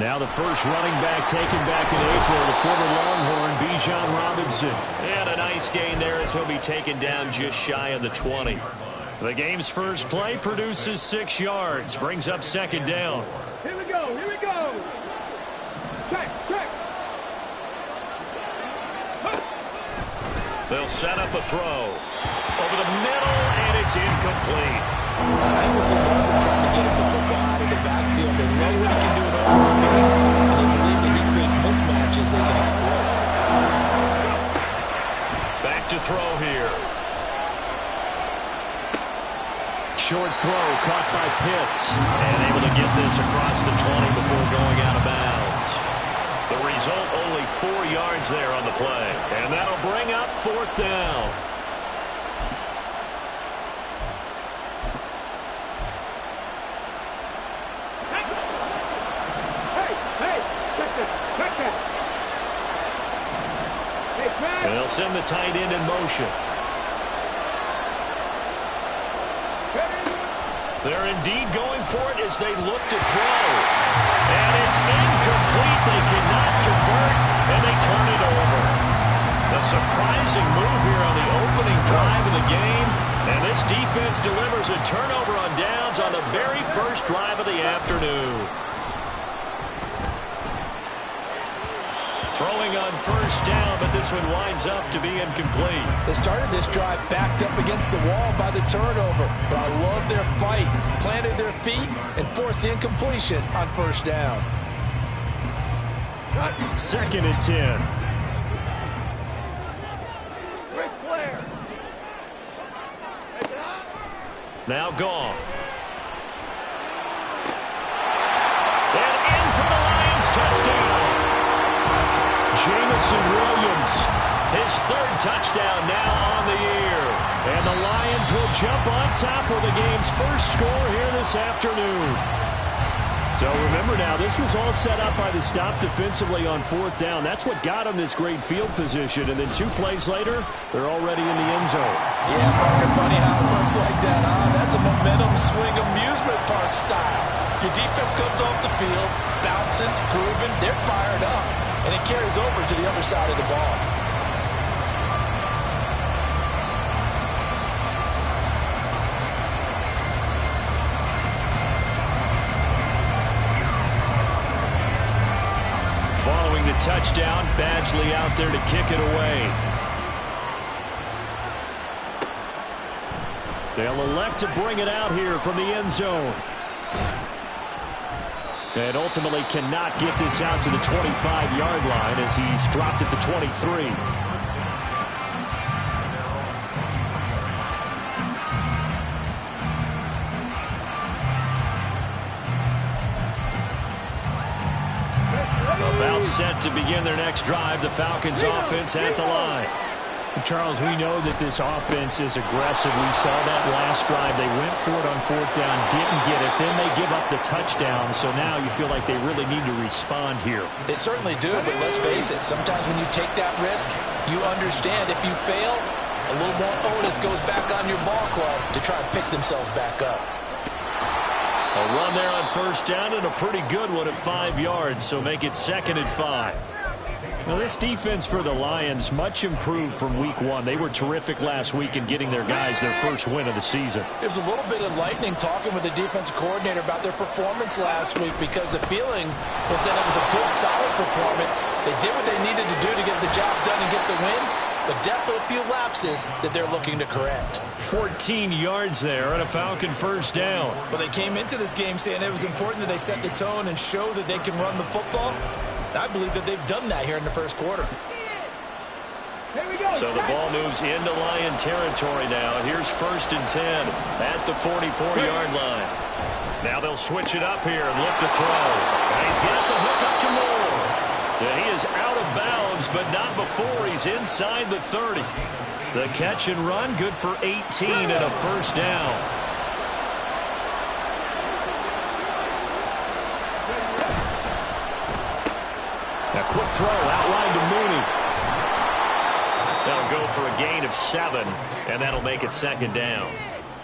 Now the first running back taken back in April, the former Longhorn, Bijan Robinson. And a nice gain there as he'll be taken down just shy of the 20. The game's first play produces 6 yards, brings up second down. Here we go, here we go. Check. They'll set up a throw. Over the middle, and it's incomplete. Bengals have loved him trying to get him the football out of the backfield. They love what he can do in open space, and they believe that he creates mismatches they can exploit. Back to throw here. Short throw caught by Pitts. And able to get this across the 20 before going out of bounds. The result, only 4 yards there on the play. And that'll bring up fourth down. And they'll send the tight end in motion. They're indeed going for it as they look to throw. And it's incomplete. They cannot convert, and they turn it over. A surprising move here on the opening drive of the game. And this defense delivers a turnover on downs on the very first drive of the afternoon. Throwing on first down, but this one winds up to be incomplete. They started this drive backed up against the wall by the turnover, but I love their fight. Planted their feet and forced the incompletion on first down. Second and 10. Ric Flair. Now gone. And in for the Lions, touchdown. Jamison Williams, His third touchdown now on the year. and the Lions will jump on top of the game's first score here this afternoon. So remember now, this was all set up by the stop defensively on fourth down. That's what got them this great field position. And then 2 plays later, they're already in the end zone. Yeah, Parker, funny how it looks like that, huh? That's a momentum swing amusement park style. Your defense comes off the field, bouncing, grooving, they're fired up, and it carries over to the other side of the ball. Following the touchdown, Badgley out there to kick it away. They'll elect to bring it out here from the end zone. And ultimately cannot get this out to the 25-yard line as he's dropped at the 23. About set to begin their next drive. The Falcons offense at the line. Charles, we know that this offense is aggressive. We saw that last drive. They went for it on fourth down, didn't get it. Then they give up the touchdown. So now you feel like they really need to respond here. They certainly do, but let's face it. Sometimes when you take that risk, you understand if you fail, a little more onus goes back on your ball club to try and pick themselves back up. A run there on first down and a pretty good one at 5 yards, so make it 2nd and 5. Now, this defense for the Lions, much improved from week one. They were terrific last week in getting their guys their first win of the season. It was a little bit enlightening talking with the defensive coordinator about their performance last week because the feeling was that it was a good, solid performance. They did what they needed to do to get the job done and get the win, but definitely a few lapses that they're looking to correct. 14 yards there and a Falcon first down. But they came into this game saying it was important that they set the tone and show that they can run the football. I believe that they've done that here in the first quarter. So the ball moves into Lion territory now. Here's 1st and 10 at the 44-yard line. Now they'll switch it up here and look to throw. And he's got the hook up to Moore. Yeah, he is out of bounds, but not before he's inside the 30. The catch and run, good for 18 and a first down. A quick throw outlined to Mooney. They'll go for a gain of 7, and that'll make it 2nd down.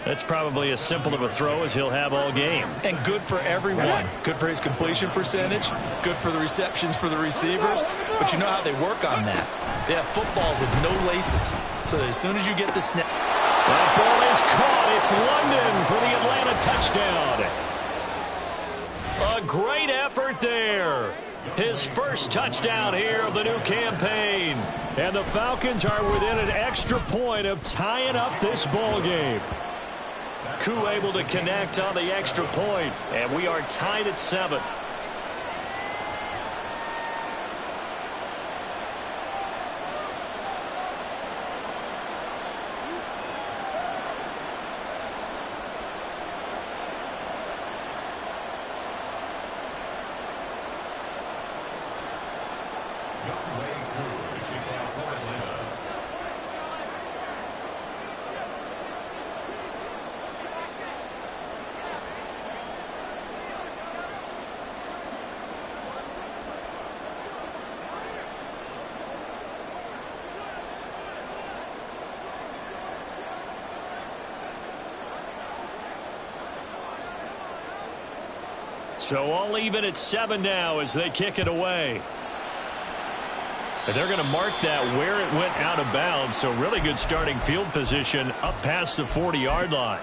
That's probably as simple of a throw as he'll have all game. And good for everyone. Good for his completion percentage. Good for the receptions for the receivers. But you know how they work on that. They have footballs with no laces. So that as soon as you get the snap. That ball is caught. It's London for the Atlanta touchdown. A great effort there. His first touchdown here of the new campaign. And the Falcons are within an extra point of tying up this ball game. Koo able to connect on the extra point, and we are tied at 7. So all even at 7 now as they kick it away. And they're going to mark that where it went out of bounds. So really good starting field position up past the 40-yard line.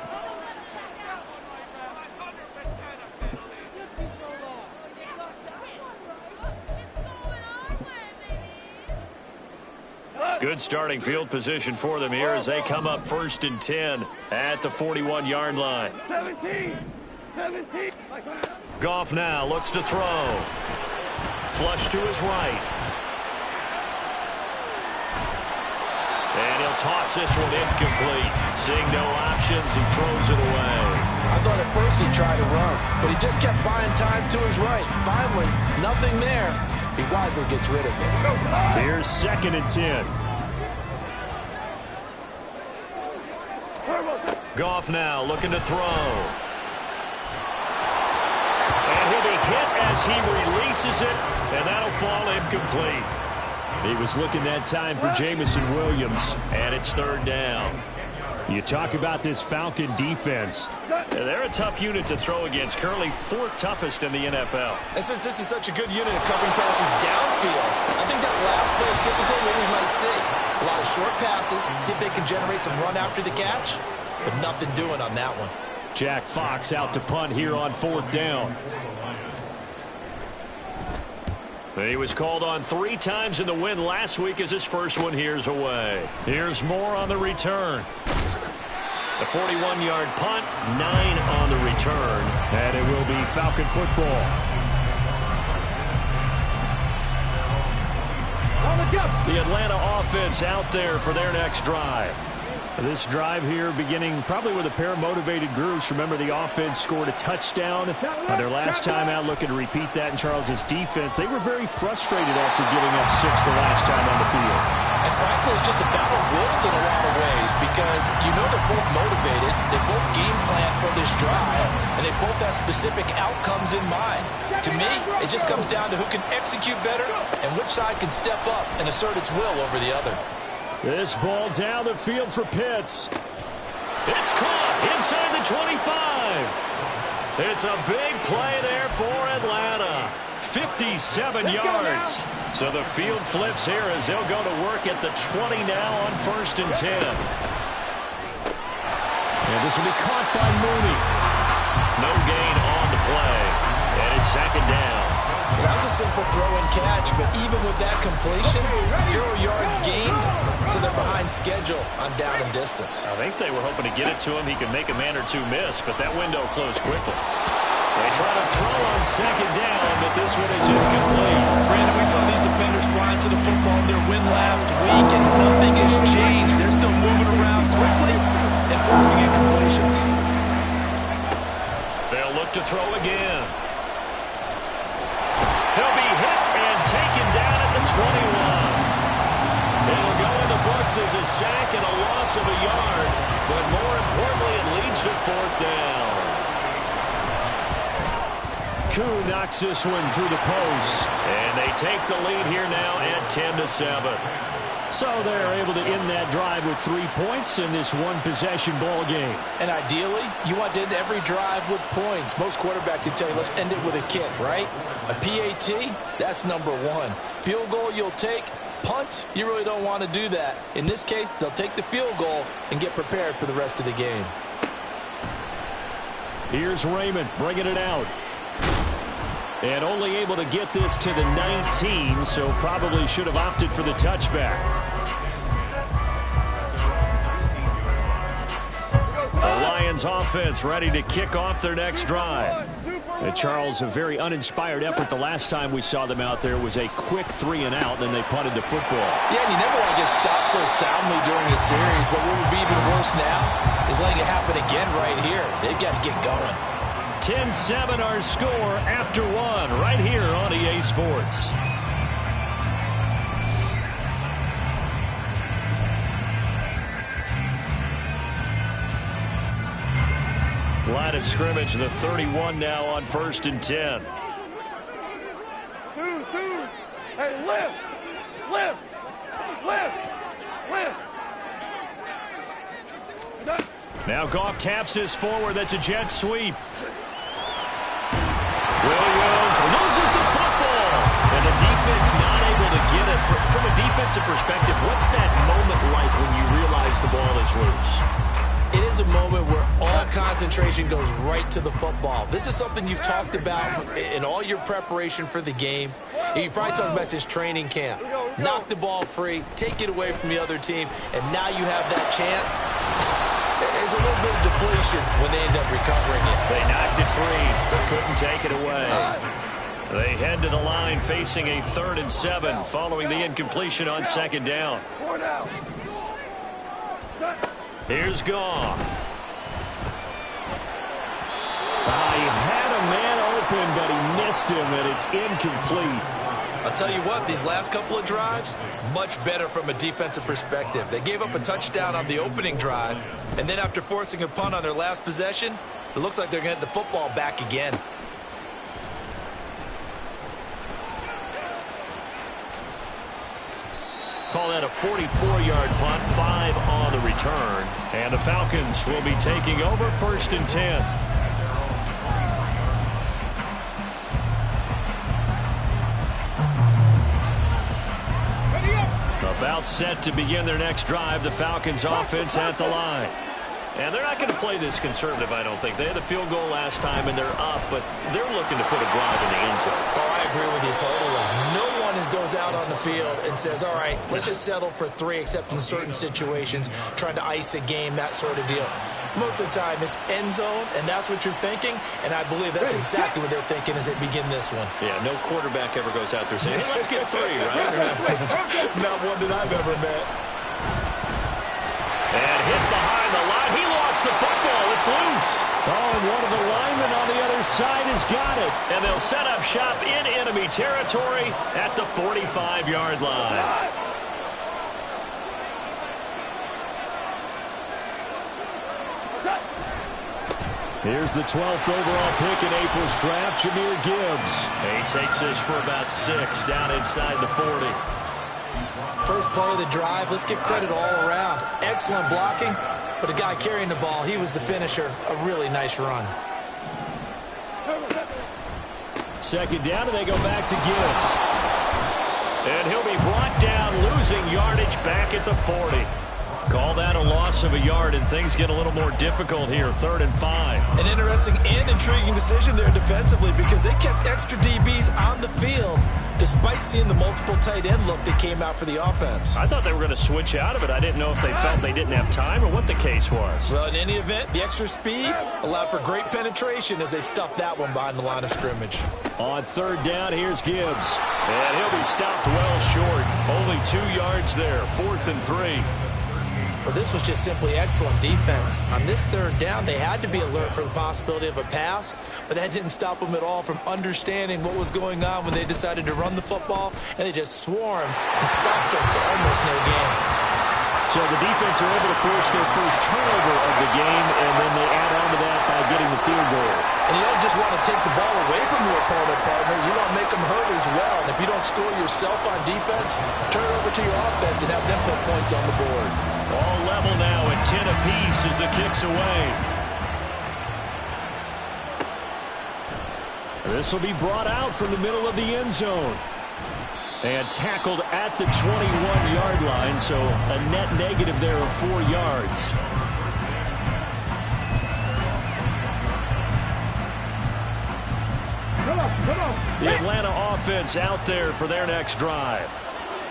Good starting field position for them here as they come up 1st and 10 at the 41-yard line. 17. Goff now looks to throw. Flush to his right. And he'll toss this one incomplete. Seeing no options, he throws it away. I thought at first he tried to run, but he just kept buying time to his right. Finally, nothing there. He wisely gets rid of it. Here's 2nd and 10. Goff now looking to throw. And he'll be hit as he releases it, and that'll fall incomplete. He was looking that time for Jamison Williams, and it's 3rd down. You talk about this Falcon defense. They're a tough unit to throw against. Currently 4th toughest in the NFL. And since this is such a good unit of covering passes downfield, I think that last play is typically what we might see. A lot of short passes, see if they can generate some run after the catch, but nothing doing on that one. Jack Fox out to punt here on 4th down. He was called on 3 times in the win last week as his first one here's away. Here's more on the return. The 41-yard punt, 9 on the return, and it will be Falcon football. The Atlanta offense out there for their next drive. This drive here beginning probably with a pair of motivated groups. Remember, the offense scored a touchdown on their last time out. Looking to repeat that in Charles's defense. They were very frustrated after giving up 6 the last time on the field. And frankly, it's just a battle of wills in a lot of ways because you know they're both motivated. They both game plan for this drive, and they both have specific outcomes in mind. To me, it just comes down to who can execute better and which side can step up and assert its will over the other. This ball down the field for Pitts. It's caught inside the 25. It's a big play there for Atlanta. 57 yards. So the field flips here as they'll go to work at the 20 now on 1st and 10. And this will be caught by Mooney. No gain on the play. And it's 2nd down. That was a simple throw and catch, but even with that completion, 0 yards gained, so they're behind schedule on down and distance. I think they were hoping to get it to him. He could make a man or two miss, but that window closed quickly. They try to throw on 2nd down, but this one is incomplete. Brandon, we saw these defenders flying to the football in their win last week, and nothing has changed. They're still moving around quickly and forcing incompletions. They'll look to throw again. He'll be hit and taken down at the 21. It'll go in the books as a sack and a loss of a yard, but more importantly, it leads to 4th down. Koo knocks this one through the post, and they take the lead here now at 10-7. So they're able to end that drive with 3 points in this one-possession ball game. And ideally, you want to end every drive with points. Most quarterbacks would tell you, let's end it with a kick, right? A PAT, that's number one. Field goal you'll take. Punts, you really don't want to do that. In this case, they'll take the field goal and get prepared for the rest of the game. Here's Raymond bringing it out. And only able to get this to the 19, so probably should have opted for the touchback. The Lions offense ready to kick off their next drive. And Charles, a very uninspired effort the last time we saw them out there was a quick 3 and out, then they punted the football. Yeah, and you never want to get stopped so soundly during a series, but what would be even worse now is letting it happen again right here. They've got to get going. 10-7 our score after 1 right here on EA Sports. Line of scrimmage, the 31 now on 1st and 10. Hey, lift! Lift! Lift! Lift! Now Goff taps this forward. That's a jet sweep. Williams loses the football. And the defense not able to get it. From a defensive perspective, what's that moment like when you realize the ball is loose? It is a moment where all concentration goes right to the football. This is something you've talked about in all your preparation for the game. You probably talked about this training camp. Knock the ball free, take it away from the other team, and now you have that chance. There's a little bit of deflation when they end up recovering it. They knocked it free, but couldn't take it away. They head to the line facing a 3rd and 7 following the incompletion on 2nd down. Here's Goff. He had a man open, but he missed him, and it's incomplete. I'll tell you what, these last couple of drives, much better from a defensive perspective. They gave up a touchdown on the opening drive, and then after forcing a punt on their last possession, it looks like they're going to get the football back again. Call that a 44-yard punt, 5 on the return. And the Falcons will be taking over 1st and 10. About set to begin their next drive. The Falcons offense at the line. And they're not going to play this conservative, I don't think. They had a field goal last time, and they're up, but they're looking to put a drive in the end zone. Oh, I agree with you totally. No one goes out on the field and says, all right, let's just settle for 3, except in certain situations, trying to ice a game, that sort of deal. Most of the time, it's end zone, and that's what you're thinking, and I believe that's exactly what they're thinking as they begin this one. Yeah, no quarterback ever goes out there saying, hey, let's get 3, right? Not one that I've ever met. And hit behind the line. He lost the football. It's loose. Oh, and one of the linemen on the other side has got it. And they'll set up shop in enemy territory at the 45-yard line. Here's the 12th overall pick in April's draft, Jahmyr Gibbs. He takes this for about 6 down inside the 40. First play of the drive, let's give credit all around. Excellent blocking, but the guy carrying the ball, he was the finisher. A really nice run. 2nd down, and they go back to Gibbs. And he'll be brought down, losing yardage back at the 40. Call that a loss of a yard, and things get a little more difficult here. 3rd and 5. An interesting and intriguing decision there defensively because they kept extra DBs on the field despite seeing the multiple tight end look that came out for the offense. I thought they were going to switch out of it. I didn't know if they felt they didn't have time or what the case was. Well, in any event, the extra speed allowed for great penetration as they stuffed that one behind the line of scrimmage. On 3rd down, here's Gibbs. And he'll be stopped well short. Only 2 yards there. 4th and 3. Well, this was just simply excellent defense. On this 3rd down, they had to be alert for the possibility of a pass, but that didn't stop them at all from understanding what was going on when they decided to run the football, and they just swarmed and stopped them for almost no gain. So the defense are able to force their first turnover of the game, and then they add on to that by getting the field goal. And you don't just want to take the ball away from your opponent, partner. You want to make them hurt as well. And if you don't score yourself on defense, turn it over to your offense and have them put points on the board. All level now at 10 apiece as the kick's away. This will be brought out from the middle of the end zone. And tackled at the 21-yard line, so a net negative there of 4 yards. Come on. The Atlanta offense out there for their next drive.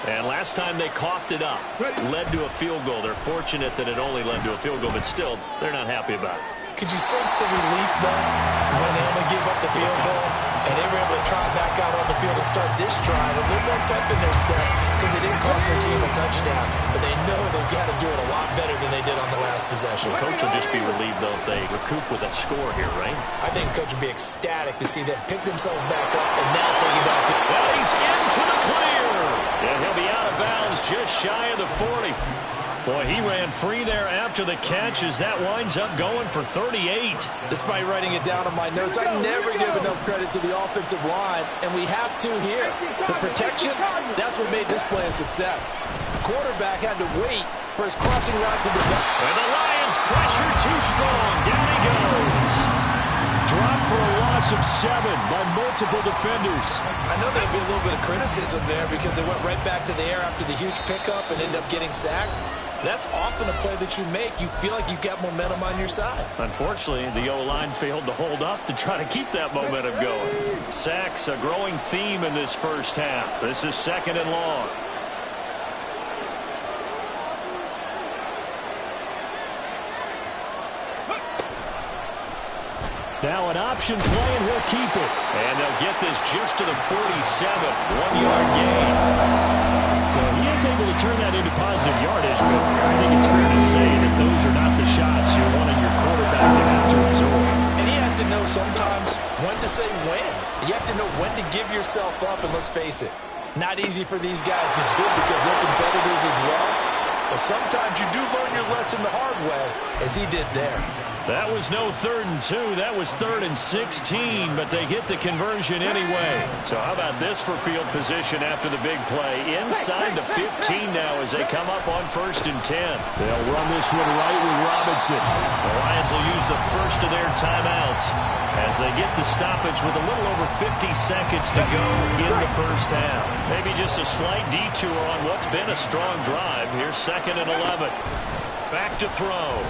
And last time they coughed it up, led to a field goal. They're fortunate that it only led to a field goal, but still, they're not happy about it. Could you sense the relief, though, when they only gave up the field goal and they were able to try back out on the field and start this drive? A little more pep in their step because they didn't cost their team a touchdown, but they know they've got to do it a lot better than they did on the last possession. The coach will just be relieved, though, if they recoup with a score here, right? I think the coach would be ecstatic to see them pick themselves back up and now take it back. Well, he's into the clear. And he'll be out of bounds just shy of the 40. Boy, he ran free there after the catch as that winds up going for 38. Despite writing it down on my notes, I never give enough credit to the offensive line, and we have to here. The protection, that's what made this play a success. The quarterback had to wait for his crossing route to develop. And the Lions pressure too strong. Down he goes. Dropped for a loss of 7 by multiple defenders. I know there'll be a little bit of criticism there because they went right back to the air after the huge pickup and ended up getting sacked. That's often a play that you make. You feel like you've got momentum on your side. Unfortunately, the O-line failed to hold up to try to keep that momentum going. Sacks, a growing theme in this first half. This is 2nd and long. Now an option play, and he'll keep it. And they'll get this just to the 47. 1-yard gain. So he is able to turn that into positive yardage, but I think it's fair to say that those are not the shots you're wanting your quarterback to have to absorb. And he has to know sometimes when to say when. You have to know when to give yourself up, and let's face it, not easy for these guys to do because they're competitors as well. But sometimes you do learn your lesson the hard way, as he did there. That was no 3rd and 2. That was 3rd and 16, but they get the conversion anyway. So how about this for field position after the big play? Inside the 15 now as they come up on 1st and 10. They'll run this one right with Robinson. The Lions will use the first of their timeouts as they get the stoppage with a little over 50 seconds to go in the first half. Maybe just a slight detour on what's been a strong drive. Here's 2nd and 11. Back to throw.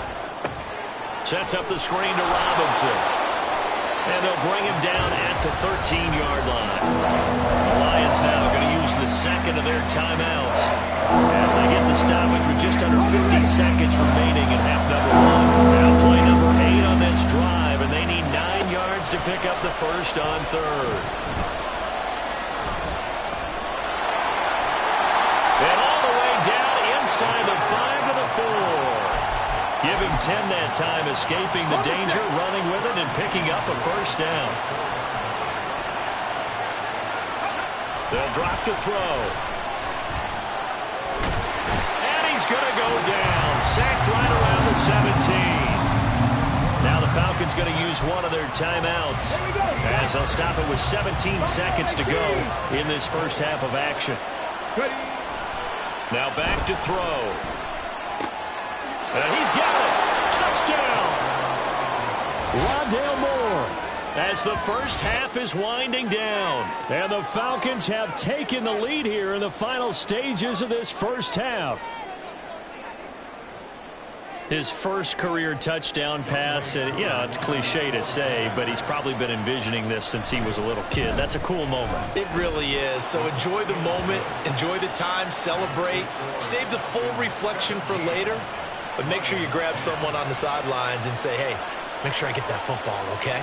Sets up the screen to Robinson. And they'll bring him down at the 13-yard line. The Lions now going to use the 2nd of their timeouts as they get the stoppage with just under 50 seconds remaining in half number 1. Now play number 8 on this drive, and they need 9 yards to pick up the first on 3rd. And all the way down inside the 5 to the 4. Give him 10 that time, escaping the danger, running with it, and picking up a first down. They'll drop to throw. And he's going to go down. Sacked right around the 17. Now the Falcons going to use one of their timeouts as they'll stop it with 17 seconds to go in this first half of action. Now back to throw. And he's got it. Touchdown. Rondale Moore. As the first half is winding down. And the Falcons have taken the lead here in the final stages of this first half. His first career touchdown pass, and you know, it's cliche to say, but he's probably been envisioning this since he was a little kid. That's a cool moment. It really is. So enjoy the moment, enjoy the time, celebrate, save the full reflection for later. But make sure you grab someone on the sidelines and say, hey, make sure I get that football, okay?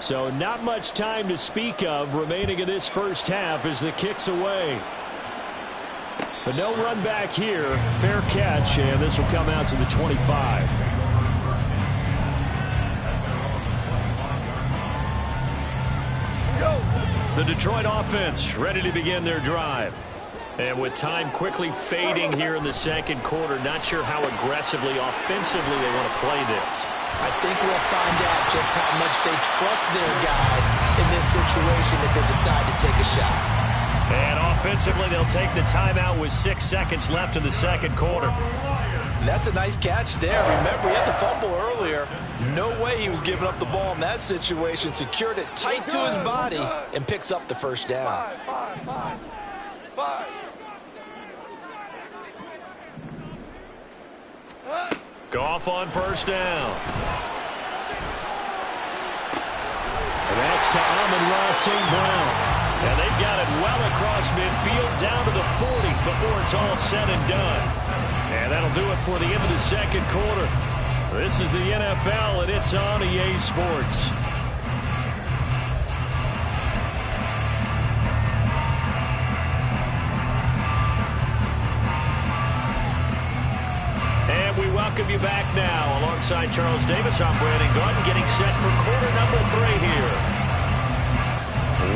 So not much time to speak of remaining in this first half as the kick's away. But no run back here. Fair catch, and this will come out to the 25. The Detroit offense ready to begin their drive. And with time quickly fading here in the second quarter, not sure how aggressively, offensively they want to play this. I think we'll find out just how much they trust their guys in this situation if they decide to take a shot. And offensively, they'll take the timeout with 6 seconds left in the second quarter. That's a nice catch there. Remember, he had the fumble earlier. No way he was giving up the ball in that situation. Secured it tight to his body and picks up the first down. Five. Goff on first down. And that's to Amon-Ra St. Brown. And they've got it well across midfield down to the 40 before it's all said and done. And that'll do it for the end of the second quarter. This is the NFL, and it's on EA Sports. And we welcome you back now. Alongside Charles Davis, I'm Brandon Gaudin, getting set for quarter number 3 here.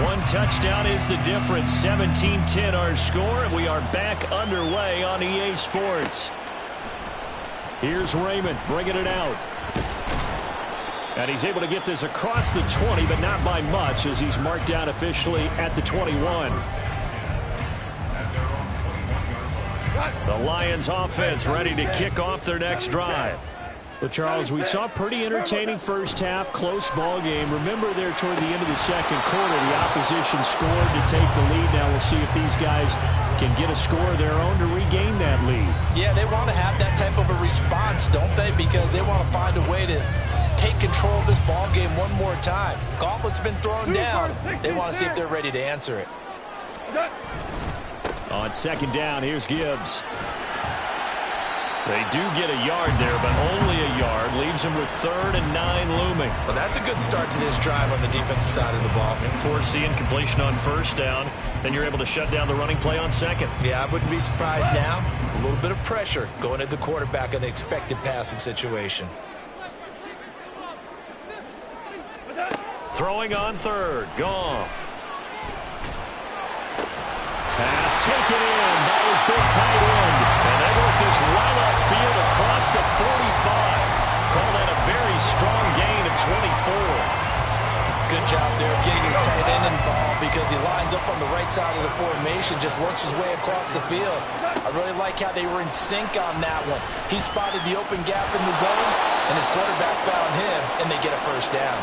One touchdown is the difference. 17-10 our score, and we are back underway on EA Sports. Here's Raymond bringing it out. And he's able to get this across the 20, but not by much, as he's marked down officially at the 21. The Lions offense ready to kick off their next drive. Well, Charles, we saw a pretty entertaining first half, close ball game. Remember there toward the end of the second quarter, the opposition scored to take the lead. Now we'll see if these guys can get a score of their own to regain that lead. Yeah, they want to have that type of a response, don't they? Because they want to find a way to take control of this ball game one more time. Gauntlet's been thrown down. They want to see if they're ready to answer it. On second down, here's Gibbs. They do get a yard there, but only a yard. Leaves them with 3rd and 9 looming. Well, that's a good start to this drive on the defensive side of the ball. And force the incompletion on first down. Then you're able to shut down the running play on second. Yeah, I wouldn't be surprised now. A little bit of pressure going at the quarterback in the expected passing situation. Throwing on 3rd. Goff. Pass taken in by his big tight end. And they work this well upfield across the 45. Call that a very strong gain of 24. Good job there of getting his tight end involved because he lines up on the right side of the formation, just works his way across the field. I really like how they were in sync on that one. He spotted the open gap in the zone, and his quarterback found him, and they get a first down.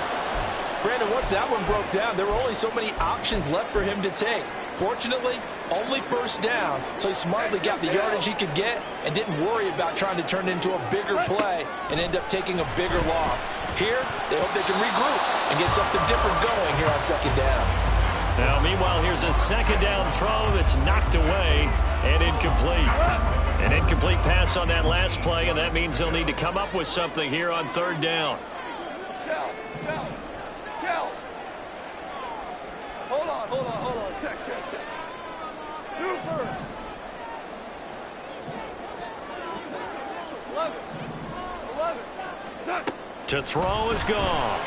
Brandon, once that one broke down, there were only so many options left for him to take. Fortunately, only first down, so he smartly got the yardage he could get and didn't worry about trying to turn it into a bigger play and end up taking a bigger loss. Here, they hope they can regroup and get something different going here on second down. Now, meanwhile, here's a second down throw that's knocked away and incomplete. An incomplete pass on that last play, and that means they'll need to come up with something here on 3rd down. Hold on. Check. Super. 11. Done. To throw is Goff.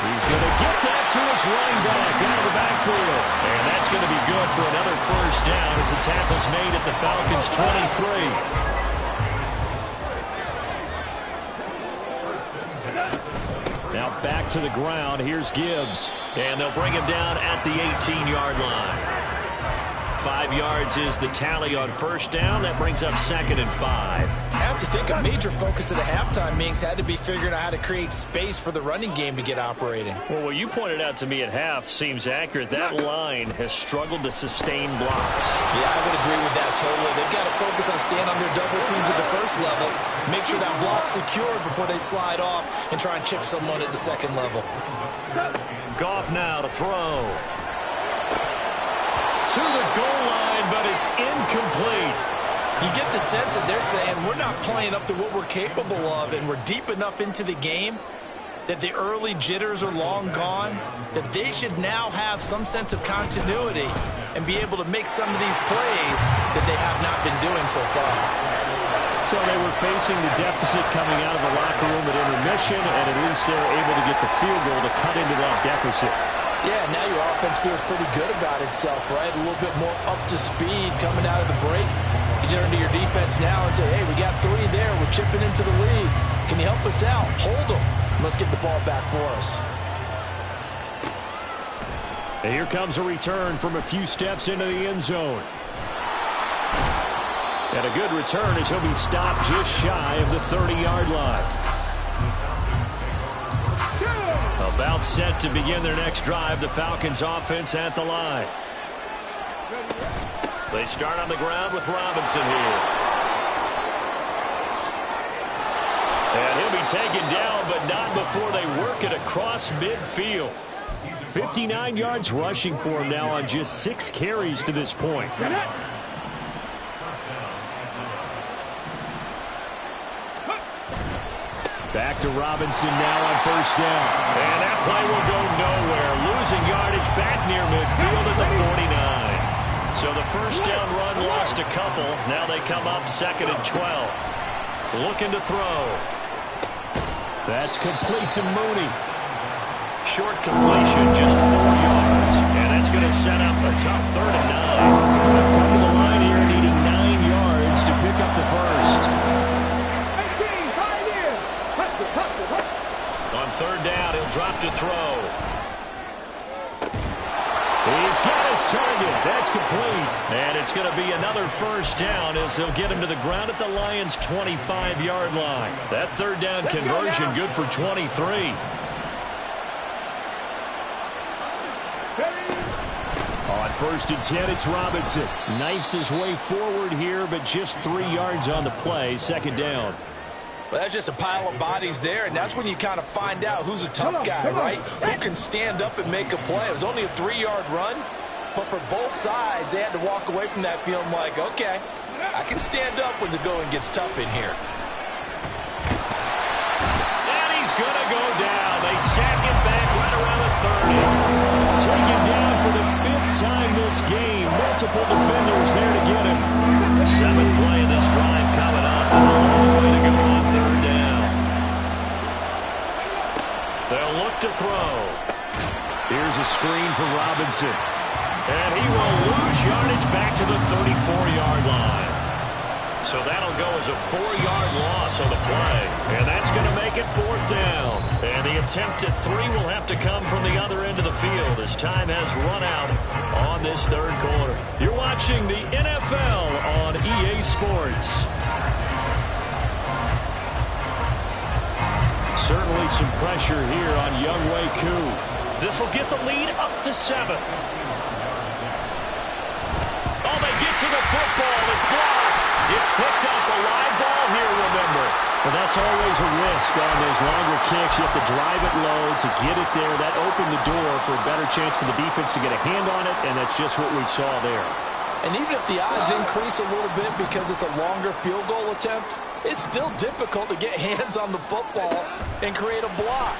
He's going to get that to his running back out of the backfield. And that's going to be good for another first down as the tackle's made at the Falcons' 23. Now back to the ground. Here's Gibbs. And they'll bring him down at the 18-yard line. 5 yards is the tally on first down. That brings up 2nd and 5. I have to think a major focus of the halftime meetings had to be figuring out how to create space for the running game to get operating. Well, what you pointed out to me at half seems accurate. That line has struggled to sustain blocks. Yeah, I would agree with that totally. They've got to focus on staying on their double teams at the first level, make sure that block's secured before they slide off and try and chip someone at the second level. Goff now to throw. To the goal line, but it's incomplete. You get the sense that they're saying we're not playing up to what we're capable of, and we're deep enough into the game that the early jitters are long gone, that they should now have some sense of continuity and be able to make some of these plays that they have not been doing so far. So they were facing the deficit coming out of the locker room at intermission, and at least they were able to get the field goal to cut into that deficit. Yeah, now your offense feels pretty good about itself, right? A little bit more up to speed coming out of the break. You turn to your defense now and say, hey, we got 3 there. We're chipping into the lead. Can you help us out? Hold them. Let's get the ball back for us. And here comes a return from a few steps into the end zone. And a good return as he'll be stopped just shy of the 30-yard line. About set to begin their next drive, the Falcons offense at the line. They start on the ground with Robinson here. And he'll be taken down, but not before they work it across midfield. 59 yards rushing for him now on just 6 carries to this point. Back to Robinson now on first down. And that play will go nowhere. Losing yardage back near midfield at the 49. So the first down run lost a couple. Now they come up 2nd and 12. Looking to throw. That's complete to Mooney. Short completion, just 4 yards. And that's going to set up a tough 3rd and 9. Come to the line here needing 9 yards to pick up the first. On 3rd down, he'll drop to throw. He's got his target. That's complete. And it's going to be another first down as they'll get him to the ground at the Lions' 25-yard line. That 3rd down conversion good for 23. On 1st and 10, it's Robinson. Knifes his way forward here, but just 3 yards on the play. 2nd down. Well, that's just a pile of bodies there, and that's when you kind of find out who's a tough guy, right? Who can stand up and make a play. It was only a 3-yard run, but for both sides, they had to walk away from that feeling like, okay, I can stand up when the going gets tough in here. And he's going to go down. They sack him back right around the 30. Taken down for the 5th time this game. Multiple defenders there to get him. 7th play of this drive coming up. And a long way to go on 3rd down. They'll look to throw. Here's a screen for Robinson. And he will lose yardage back to the 34-yard line. So that'll go as a 4-yard loss on the play. And that's going to make it 4th down. And the attempt at 3 will have to come from the other end of the field as time has run out on this 3rd quarter. You're watching the NFL on EA Sports. Certainly some pressure here on Younghoe Koo. This will get the lead up to 7. Oh, they get to the football. It's blocked. It's picked up. A live ball here, remember. Well, that's always a risk on those longer kicks. You have to drive it low to get it there. That opened the door for a better chance for the defense to get a hand on it, and that's just what we saw there. And even if the odds increase a little bit because it's a longer field goal attempt, it's still difficult to get hands on the football and create a block.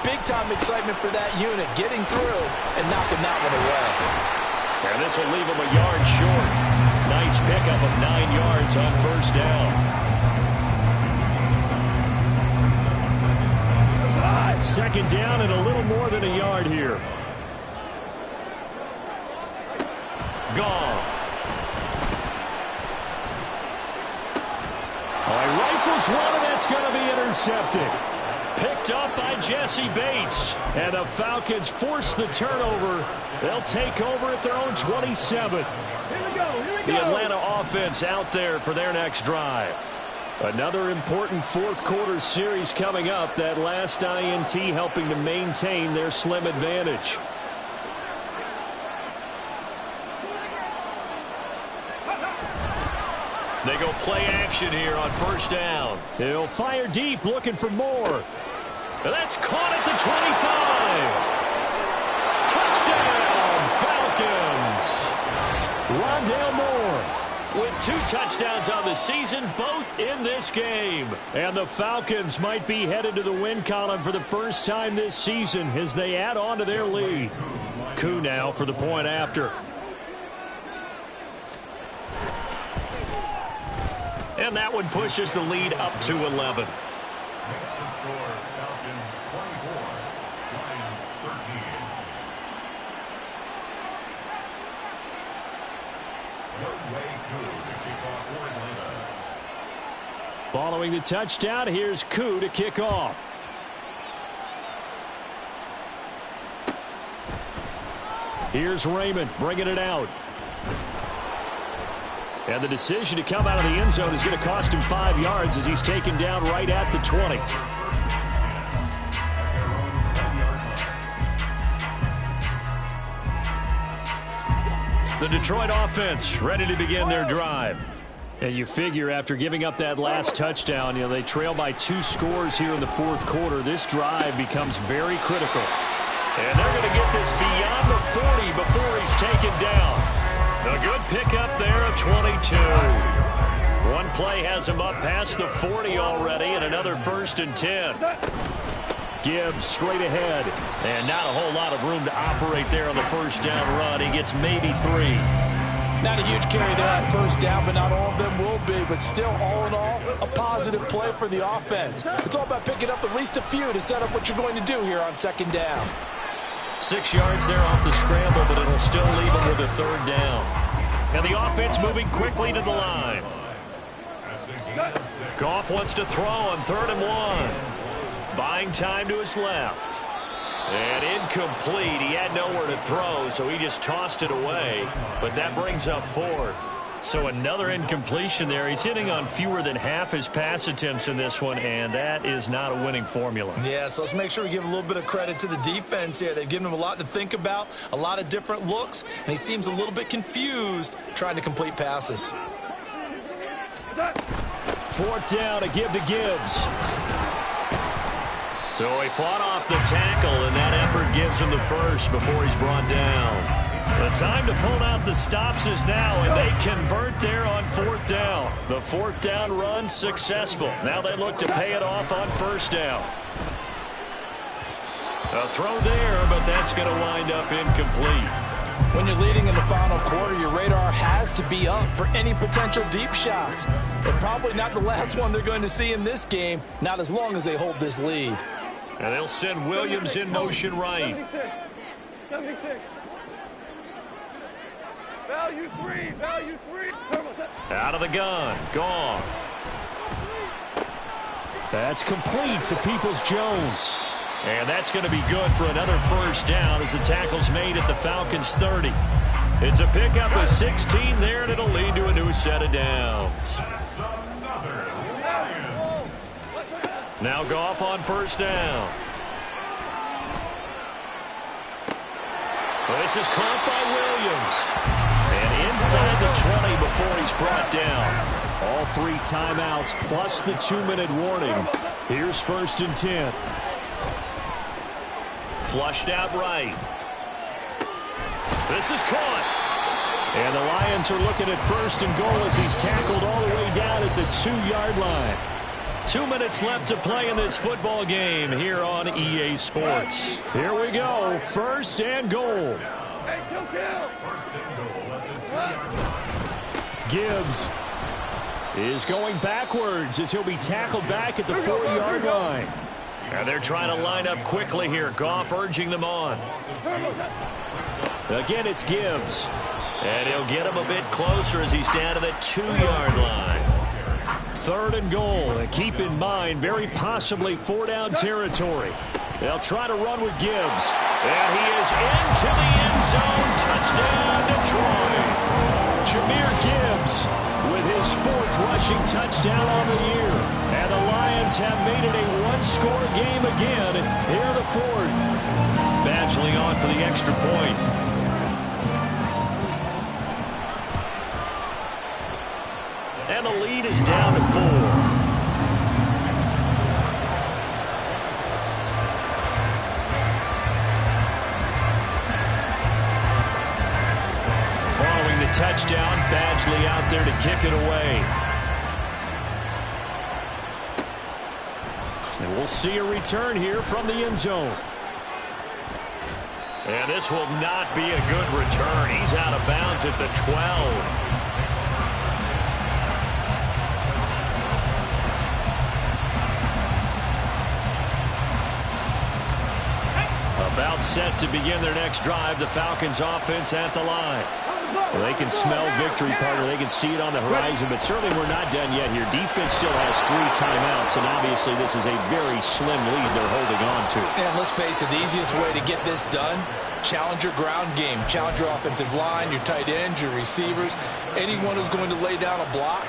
Big-time excitement for that unit, getting through and knocking that one away. And this will leave him a yard short. Nice pickup of 9 yards on first down. 2nd down and a little more than a yard here. Goff. Rifles one, and that's going to be intercepted. Picked up by Jesse Bates. And the Falcons force the turnover. They'll take over at their own 27. The Atlanta offense out there for their next drive. Another important 4th quarter series coming up. That last INT helping to maintain their slim advantage. They go play action here on first down. He'll fire deep, looking for more. And that's caught at the 25. Touchdown, Falcons. Rondale Moore with 2 touchdowns on the season, both in this game. And the Falcons might be headed to the win column for the first time this season as they add on to their lead. Koo now for the point after. And that one pushes the lead up to 11. Next to score, Falcons 24, Lions 13. Following the touchdown, here's Koo to kick off. Here's Raymond bringing it out. And the decision to come out of the end zone is going to cost him 5 yards as he's taken down right at the 20. The Detroit offense ready to begin their drive. And you figure after giving up that last touchdown, they trail by 2 scores here in the fourth quarter. This drive becomes very critical. And they're going to get this beyond the 40 before he's taken down. A good pickup there at 22. One play has him up past the 40 already, and another 1st and 10. Gibbs straight ahead. And not a whole lot of room to operate there on the first down run. He gets maybe 3. Not a huge carry there on first down, but not all of them will be. But still, all in all, a positive play for the offense. It's all about picking up at least a few to set up what you're going to do here on second down. 6 yards there off the scramble, but it'll still leave him with a 3rd down. And the offense moving quickly to the line. Goff wants to throw on 3rd and 1. Buying time to his left. And incomplete. He had nowhere to throw, so he just tossed it away. But that brings up 4th. So another incompletion there. He's hitting on fewer than half his pass attempts in this one, and that is not a winning formula. Yeah, so let's make sure we give a little bit of credit to the defense here. They've given him a lot to think about, a lot of different looks, and he seems a little bit confused trying to complete passes. 4th down, a give to Gibbs. So he fought off the tackle, and that effort gives him the first before he's brought down. The time to pull out the stops is now, and they convert there on 4th down. The 4th down run successful. Now they look to pay it off on 1st down. A throw there, but that's going to wind up incomplete. When you're leading in the final quarter, your radar has to be up for any potential deep shots. But probably not the last one they're going to see in this game, not as long as they hold this lead. And they'll send Williams in motion right. 76. Value 3. Value 3. Out of the gun. Goff. That's complete to Peoples-Jones. And that's going to be good for another 1st down as the tackle's made at the Falcons' 30. It's a pickup of 16 there, and it'll lead to a new set of downs. Now Goff on 1st down. Well, this is caught by Williams. And inside the 20 before he's brought down. All 3 timeouts plus the 2-minute warning. Here's 1st and 10. Flushed out right. This is caught. And the Lions are looking at 1st and goal as he's tackled all the way down at the 2-yard line. 2 minutes left to play in this football game here on EA Sports. Here we go. 1st and goal. Gibbs is going backwards as he'll be tackled back at the 4-yard line. And they're trying to line up quickly here. Goff urging them on. Again, it's Gibbs. And he'll get him a bit closer as he's down to the 2-yard line. 3rd and goal. And keep in mind, very possibly 4-down territory. They'll try to run with Gibbs. And he is into the end zone. Touchdown, Detroit. Jahmyr Gibbs with his 4th rushing touchdown on the year. And the Lions have made it a 1-score game again. Here the 4th. Badgling on for the extra point. And the lead is down to 4. Following the touchdown, Badgley out there to kick it away. And we'll see a return here from the end zone. And this will not be a good return. He's out of bounds at the 12. About set to begin their next drive. The Falcons offense at the line. Well, they can smell victory, partner. They can see it on the horizon, but certainly we're not done yet here. Defense still has 3 timeouts, and obviously this is a very slim lead they're holding on to. And let's face it, the easiest way to get this done, challenge your ground game. Challenge your offensive line, your tight ends, your receivers, anyone who's going to lay down a block.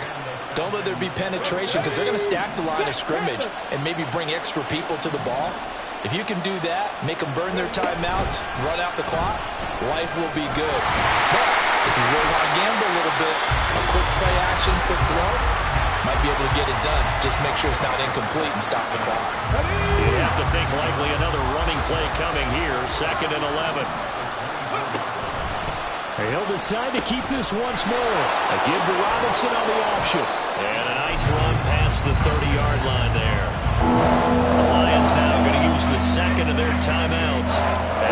Don't let there be penetration because they're going to stack the line of scrimmage and maybe bring extra people to the ball. If you can do that, make them burn their timeouts, run out the clock, life will be good. But if you really want to gamble a little bit, a quick play action, quick throw, might be able to get it done. Just make sure it's not incomplete and stop the clock. You have to think likely another running play coming here, 2nd and 11. He'll decide to keep this once more. A give to Robinson on the option. And a nice run past the 30-yard line there. The Lions now going to use the 2nd of their timeouts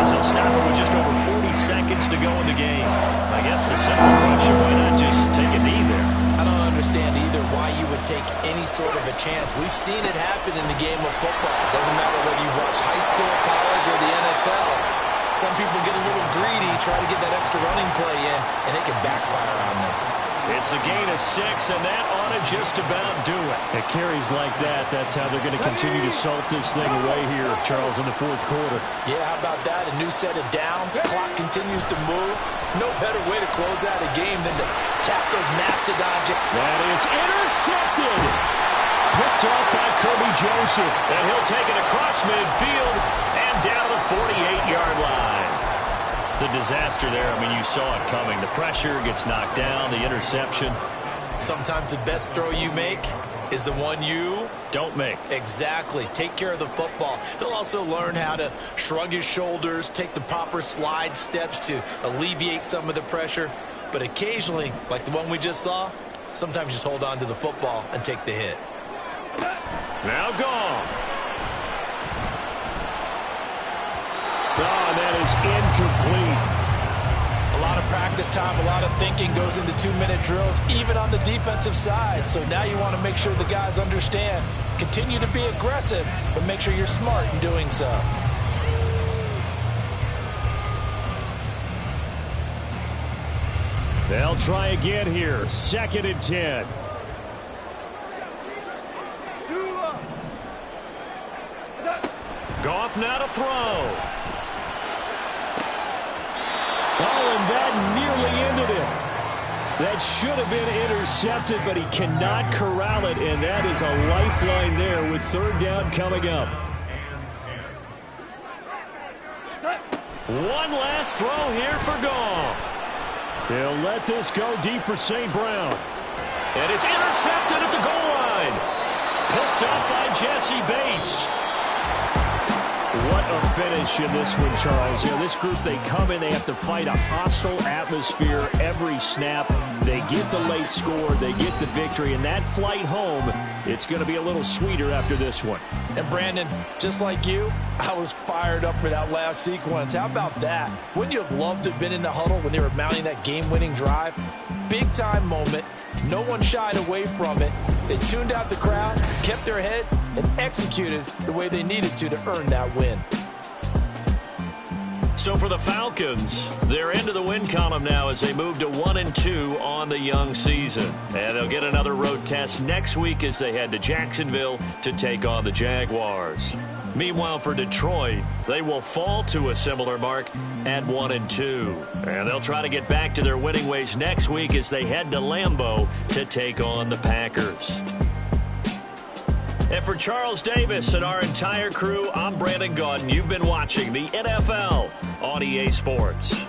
as they'll stop it with just over 40 seconds to go in the game. I guess the simple question, why not just take a knee there? I don't understand either why you would take any sort of a chance. We've seen it happen in the game of football. It doesn't matter whether you watch high school, college, or the NFL. Some people get a little greedy, try to get that extra running play in, and it can backfire on them. It's a gain of 6, and that ought to just about do it. It carries like that. That's how they're going to continue to salt this thing away here, Charles, in the 4th quarter. Yeah, how about that? A new set of downs. Clock continues to move. No better way to close out a game than to tap those mastodons. That is intercepted. Picked off by Kirby Joseph. And he'll take it across midfield and down the 48-yard line. The disaster there, I mean, you saw it coming. The pressure gets knocked down, the interception. Sometimes the best throw you make is the one you don't make. Exactly. Take care of the football. He'll also learn how to shrug his shoulders, take the proper slide steps to alleviate some of the pressure. But occasionally, like the one we just saw, sometimes just hold on to the football and take the hit. Now gone. Oh, that is incomplete. A lot of practice time, a lot of thinking goes into 2-minute drills, even on the defensive side. So now you want to make sure the guys understand. Continue to be aggressive, but make sure you're smart in doing so. They'll try again here. 2nd and 10. Goff now to throw. Oh, and that nearly ended it. That should have been intercepted, but he cannot corral it, and that is a lifeline there with 3rd down coming up. One last throw here for Goff. He'll let this go deep for St. Brown. And it's intercepted at the goal line. Picked up by Jesse Bates. What a finish in this one, Charles. You know, this group, they come in, they have to fight a hostile atmosphere every snap. They get the late score, they get the victory, and that flight home, it's going to be a little sweeter after this one. And Brandon, just like you, I was fired up for that last sequence. How about that? Wouldn't you have loved to have been in the huddle when they were mounting that game-winning drive? Big-time moment. No one shied away from it. They tuned out the crowd, kept their heads, and executed the way they needed to earn that win. So for the Falcons, they're into the win column now as they move to 1-2 on the young season. And they'll get another road test next week as they head to Jacksonville to take on the Jaguars. Meanwhile, for Detroit, they will fall to a similar mark at 1-2. And they'll try to get back to their winning ways next week as they head to Lambeau to take on the Packers. And for Charles Davis and our entire crew, I'm Brandon Gaudin. You've been watching the NFL on EA Sports.